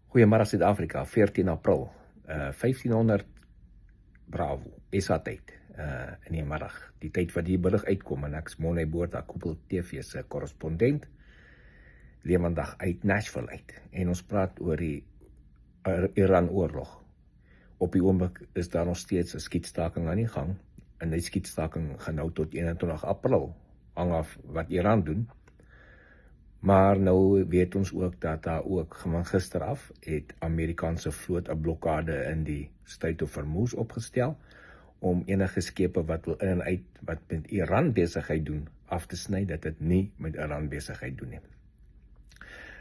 Goeiemôre Suid-Afrika, 14 April, 1500 Bravo, SA tyd, in die middag, die tyd wat die berig uitkom, en ek is Monay Botha, Koepel TV se korrespondent, lewendig uit Nashville uit, en ons praat oor die Iran-oorlog. Op die oomblik is daar nog steeds 'n skietstaking aan die gang, en die skietstaking gaan nou tot 21 April, hang af wat Iran doen. Maar nou weet ons ook dat daar ook, van gister af, het Amerikaanse vloot 'n blokkade in die Strait of Hormuz opgestel, om enige skepe wat wil in en uit, wat met Iran besigheid doen, af te sny, dat dit nie met Iran besigheid doen nie.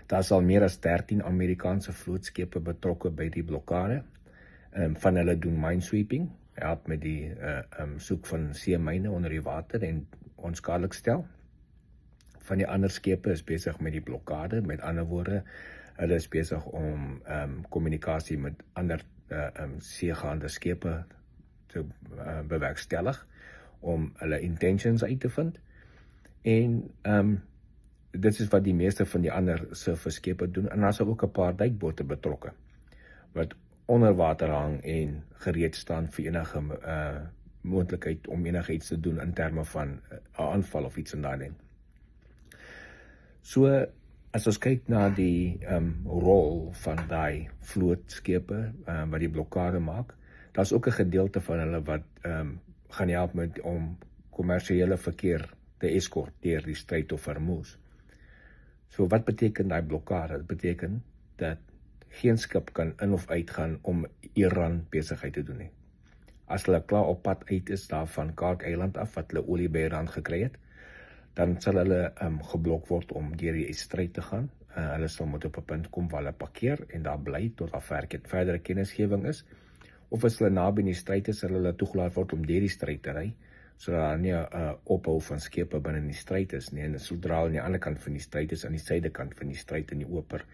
Daar is al meer as 13 Amerikaanse vlootskepe betrokke by die blokkade. Van hulle doen minesweeping, help met die soek van seemyne onder die water en onskadelik stel. Van die ander skepe is besig met die blokkade, met ander woorde, hulle is besig om kommunikasie met ander seegaande skepe te bewerkstellig, om hulle intentions uit te vind. En dit is wat die meeste van die ander surferskepe doen, en daar is ook 'n paar duikbote betrokke, wat onder water hang en gereed staan vir enige moontlikheid om enigiets te doen in terme van 'n aanval of iets in daai ding. So, as ons kyk na die rol van daai vlootskepe wat die blokkade maak, daar's ook 'n gedeelte van hulle wat gaan help met om kommersiële verkeer te eskort deur die Strait of Hormuz. So wat beteken daai blokkade? Dit beteken dat geen skip kan in of uitgaan om Iran besigheid te doen nie. As hulle klaar op pad uit is daar van Kaak-eiland af, wat hulle olie by Iran gekry het, dan sal hulle geblok word om deur die stryd te gaan. Hulle sal moet op 'n punt kom waar hulle parkeer en daar bly tot daar verdere kennisgewing is. Of as hulle naby in die stryd is, sal hulle toegelaat word om deur die stryd te ry, sodat daar nie 'n ophou van skepe binne die stryd is nie. En sodra hulle aan die ander kant van die stryd is, aan die suidekant van die stryd in die oper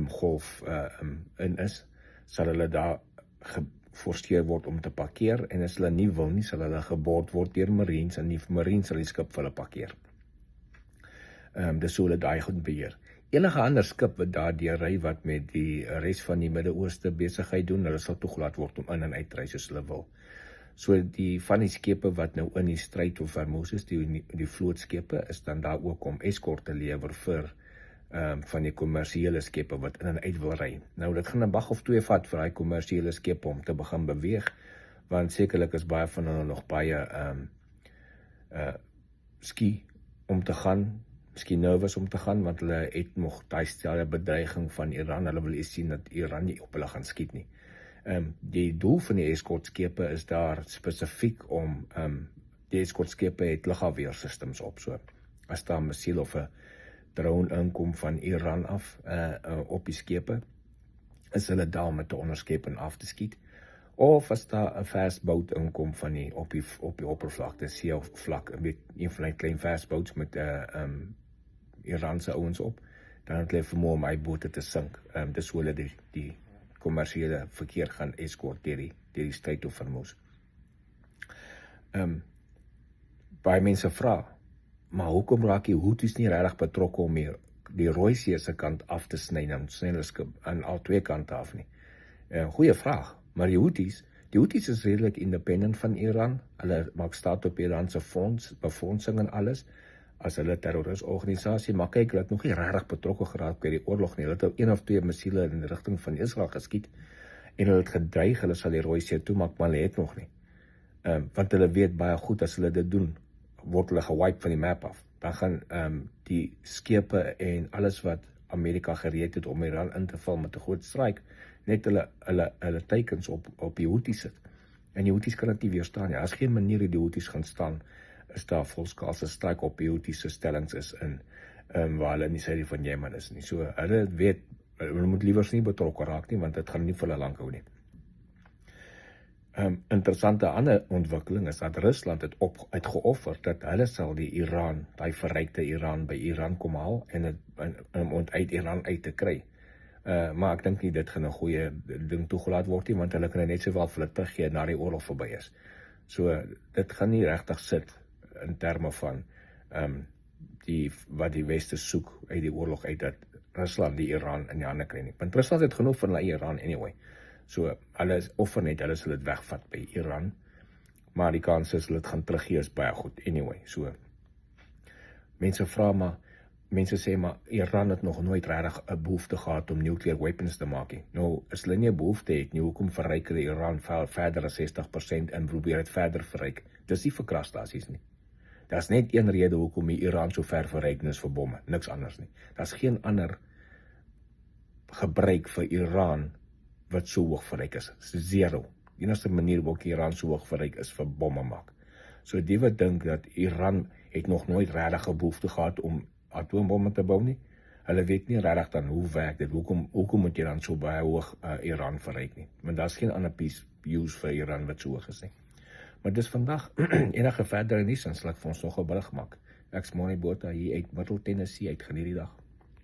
golf in is, sal hulle daar geforseer word om te parkeer, en as hulle nie wil nie, sal hulle geboord word deur Marines, en die Marines sal die skip vir hulle parkeer. Dis so hulle daai goed beheer. Enige ander skip wat daar deur ry wat met die res van die Midde-Ooste besigheid doen, hulle sal toegelaat word om in en uit te ry soos hulle wil. So die van die skepe wat nou in die Strait of Hormuz is, die vlootskepe, is dan daar ook om eskort te lewer vir van die kommersiële skepe wat in en uit wil ry. Nou dit gaan 'n dag of 2 vat vir daai kommersiële skepe om te begin beweeg, want sekerlik is baie van hulle nog baie ski om te gaan, miskien nervous om te gaan, want hulle het nog daai stelle bedreiging van Iran. Hulle wil sien dat Iran nie op hulle gaan skiet nie. Die doel van die eskortskepe is daar spesifiek om die eskortskepe het lugafweersystems op, so as daar 'n missiel of 'n drone inkom van Iran af op die skepe, is hulle daar met 'n onderskep en af te skiet. Of as daar 'n versboot inkom van die op die oppervlakte, seevlak, met een van die klein versboats met Iranse ouens op, dan het hulle vermoë om hy bote te sink. Dis hoe hulle die kommersiële verkeer gaan eskort deur die Strait of Hormuz. Baie mense vra, maar hoekom raak die Houthis nie regtig betrokke om die Rooi See se kant af te sny, dan sny hulle skip aan al twee kante af nie? Goeie vraag, maar die Houthis is redelik independent van Iran. Hulle maak staat op Iranse befondsing en alles, as hulle terrorisorganisasie, maar kyk, hulle het nog nie regtig betrokke geraak by die oorlog nie. Hulle het 1 of 2 missiele in die rigting van Israel geskiet, en hulle het gedreig, hulle sal die Rooi See toemaak, maar hulle het nog nie. Want hulle weet baie goed, as hulle dit doen, word hulle gewipe van die map af. Dan gaan die skepe en alles wat Amerika gereed het om Iran in te val met 'n groot strike, net hulle teikens op die Houthis sit. En die Houthis kan dit nie weerstaan nie. As geen manier die Houthis gaan staan, is daar volskaalse strike op die Houthis se stellings is in waar hulle in die suide van Jemen is nie. So hulle weet, hulle moet liewers nie betrokke raak nie, want dit gaan nie vir hulle lank hou nie. Interessante ander ontwikkeling is dat Rusland het geoffer dat hulle sal daai verrykte Iran by Iran kom haal en om uit Iran uit te kry. Maar ek dink nie dit gaan 'n goeie ding toegelaat word nie, want hulle kan net sowel vir hulle teruggee na die oorlog verby is. So dit gaan nie regtig sit in terme van wat die Weste soek uit die oorlog uit, dat Rusland die Iran in die hande kry nie. Want Rusland het genoeg van hulle Iran anyway. So, hulle offer net, hulle sal dit wegvat by Iran, maar die kans is hulle dit gaan teruggee is baie goed anyway. So, mense sê maar Iran het nog nooit regtig 'n behoefte gehad om nuclear weapons te maak nie. Nou, as hulle nie 'n behoefte het nie, hoekom verryk hulle Iran verder as 60% en probeer dit verder verryk? Dis nie vir kragstasies nie. Daar's net een rede hoekom die Iran so ver verryk is vir bomme, niks anders nie. Daar's geen ander gebruik vir Iran wat so hoog verryk is. Zero. Die enigste manier waarop Iran so hoog verryk is vir bomme maak. So die wat dink dat Iran het nog nooit regtig 'n behoefte gehad om atoombomme te bou nie, hulle weet nie regtig dan hoe werk dit, hoekom moet jy dan so baie hoog Iran verryk nie, want daar's geen ander use vir Iran wat so hoog is nie. Maar dis vandag, enige verdere nuus, dan sal ek vir ons nog 'n berig maak. Ek's Moni Botha hier uit Middel Tennessee, uit geniet die dag.